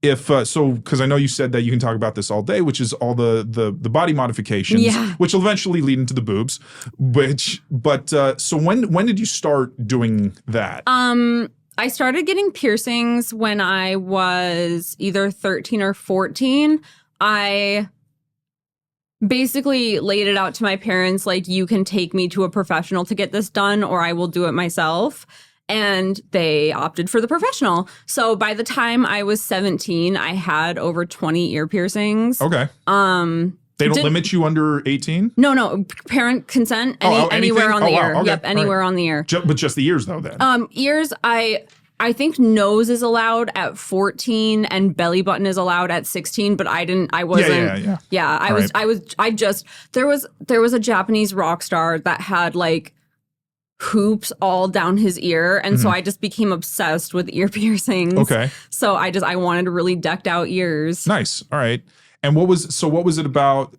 if so, because I know you said that you can talk about this all day, which is all the body modifications, which will eventually lead into the boobs. So when did you start doing that? I started getting piercings when I was either 13 or 14. I basically laid it out to my parents, like, you can take me to a professional to get this done, or I will do it myself. And they opted for the professional. So by the time I was 17, I had over 20 ear piercings. Okay. They don't limit you under 18? No. Parent consent. Anywhere on the ear. Wow, okay. Yep, anywhere on the ear. But just the ears, though, then? Ears, I think nose is allowed at 14 and belly button is allowed at 16, but I wasn't. Yeah. There was a Japanese rock star that had like hoops all down his ear, and so I just became obsessed with ear piercings. Okay. So I wanted really decked out ears. Nice. All right. And what was it about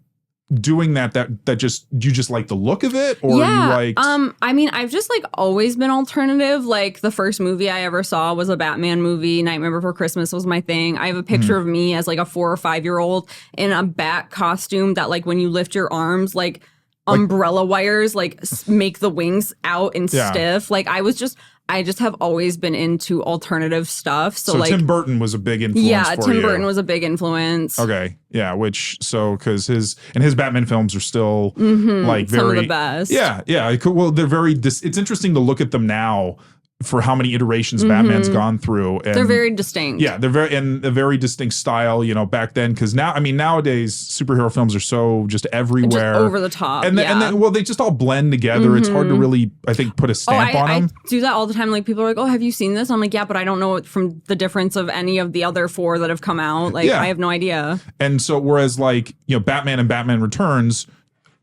doing that just, do you just like the look of it, or you liked... I mean, I've just like always been alternative. Like the first movie I ever saw was a Batman movie. Nightmare Before Christmas was my thing. I have a picture of me as like a 4 or 5 year old in a bat costume that, like, when you lift your arms, like umbrella wires like make the wings out and stiff. Like I just have always been into alternative stuff. So like Tim Burton was a big influence. Yeah, Tim Burton was a big influence. Okay. Yeah, because his Batman films are still like very, some of the best. Yeah. Well, they're very it's interesting to look at them now for how many iterations Batman's gone through. And they're very distinct. Yeah, they're a very distinct style, back then. Because nowadays superhero films are so just everywhere. Just over the top. And then they just all blend together. It's hard to really, I think, put a stamp on them. I do that all the time. Like people are like, oh, have you seen this? I'm like, yeah, but I don't know it from the difference of any of the other 4 that have come out. Like I have no idea. And so whereas like, Batman and Batman Returns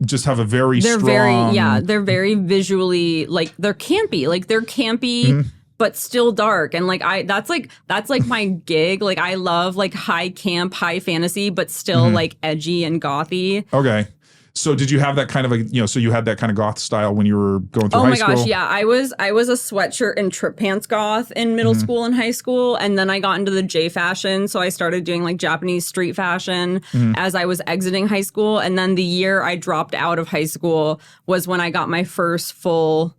just have a very strong... They're very visually, like, they're campy, but still dark. And like, that's like my gig. Like I love like high camp, high fantasy, but still like edgy and gothy. Okay. So did you have that kind of so you had that kind of goth style when you were going through high school? Oh my gosh, yeah. I was a sweatshirt and trip pants goth in middle school and high school. And then I got into the J fashion. So I started doing like Japanese street fashion as I was exiting high school. And then the year I dropped out of high school was when I got my first full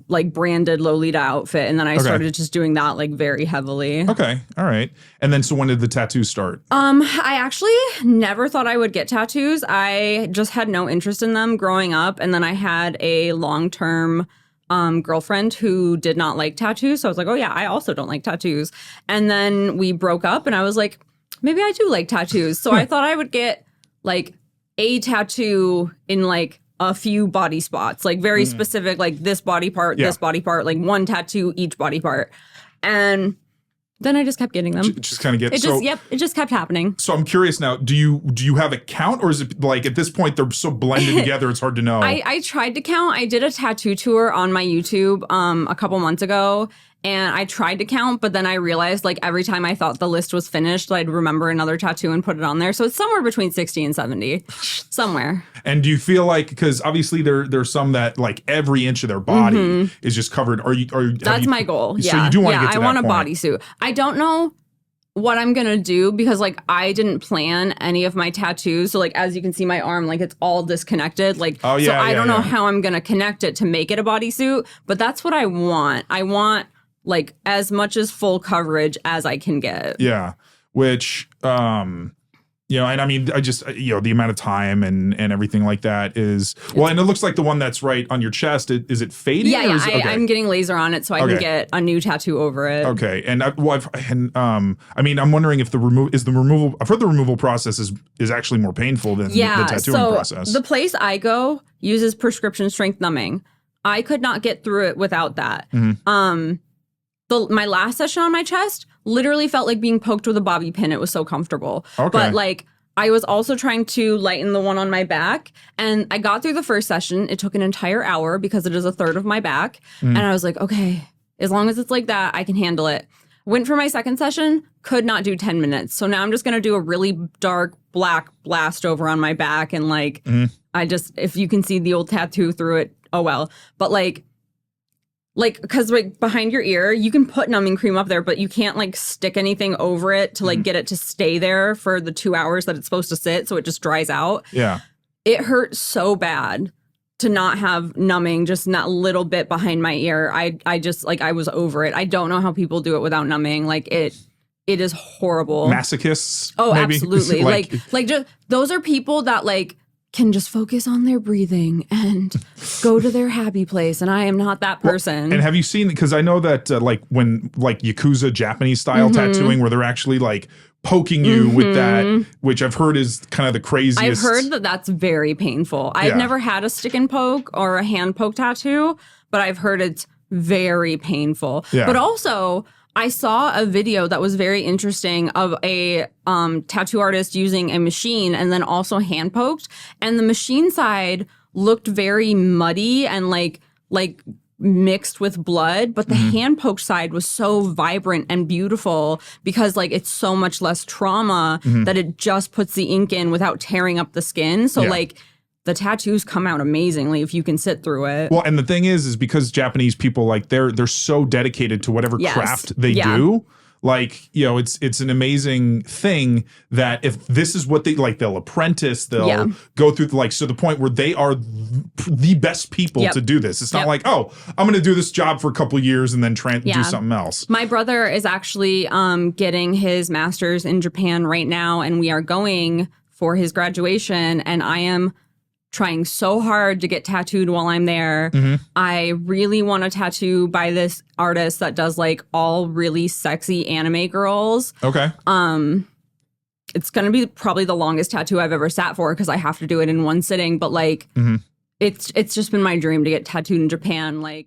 like branded Lolita outfit, and then I started just doing that like very heavily. Okay. All right. And then so when did the tattoos start? I actually never thought I would get tattoos. I just had no interest in them growing up, and then I had a long-term girlfriend who did not like tattoos, so I was like, oh yeah, I also don't like tattoos. And then we broke up and I was like, maybe I do like tattoos. So I thought I would get like a tattoo in like a few body spots, like very specific, like this body part, like one tattoo each body part. And then I just kept getting them. Just kind of get it just kept happening. So I'm curious now, do you have a count, or is it like at this point they're so blended together it's hard to know? I tried to count. I did a tattoo tour on my YouTube a couple months ago, and I tried to count, but then I realized like every time I thought the list was finished, I'd remember another tattoo and put it on there. So it's somewhere between 60 and 70, somewhere. And do you feel like, because obviously there's some that like every inch of their body is just covered. That's my goal. So you do want to get to that I want a point. bodysuit. I don't know what I'm gonna do because like I didn't plan any of my tattoos. So like as you can see my arm, like it's all disconnected. Like I don't know how I'm gonna connect it to make it a bodysuit, but that's what I want. I want like as much as full coverage as I can get. Yeah. Which and I mean, I just, the amount of time and everything like that is, well, and it looks like the one that's right on your chest, is it fading? Yeah, I'm getting laser on it so I can get a new tattoo over it. Okay. And I mean, I'm wondering if the removal process is actually more painful than the tattooing process. The place I go uses prescription strength numbing. I could not get through it without that. My last session on my chest literally felt like being poked with a bobby pin. It was so comfortable. Okay. But like I was also trying to lighten the one on my back, and I got through the first session. It took an entire hour because it is a third of my back. And I was like, okay, as long as it's like that, I can handle it. Went for my second session, could not do 10 minutes. So now I'm just going to do a really dark black blast over on my back. And like, if you can see the old tattoo through it, oh well. But like, like, because like behind your ear, you can put numbing cream up there, but you can't like stick anything over it to like get it to stay there for the 2 hours that it's supposed to sit, so it just dries out. Yeah. It hurt so bad to not have numbing, just that little bit behind my ear. I just like, I was over it. I don't know how people do it without numbing. Like it is horrible. Masochists. Oh, maybe? absolutely. like just those are people that like can just focus on their breathing and go to their happy place. And I am not that person. Well, and have you seen, because I know that like when like Yakuza Japanese style tattooing, where they're actually like poking you with that, which I've heard is kind of the craziest. I've heard that that's very painful. I've never had a stick and poke or a hand poke tattoo, but I've heard it's very painful. Yeah. But also, I saw a video that was very interesting of a tattoo artist using a machine and then also hand poked. And the machine side looked very muddy and like mixed with blood, but the hand poked side was so vibrant and beautiful because like it's so much less trauma that it just puts the ink in without tearing up the skin. So like the tattoos come out amazingly if you can sit through it. Well, and the thing is because Japanese people, like they're so dedicated to whatever craft they do. Like, you know, it's an amazing thing that if this is what they like, they'll apprentice, they'll go through like, so the point where they are the best people to do this. It's not like, oh, I'm going to do this job for a couple of years and then do something else. My brother is actually getting his master's in Japan right now, and we are going for his graduation, and I am trying so hard to get tattooed while I'm there. I really want a tattoo by this artist that does like all really sexy anime girls. Okay. It's going to be probably the longest tattoo I've ever sat for because I have to do it in one sitting. But like, it's just been my dream to get tattooed in Japan. Like,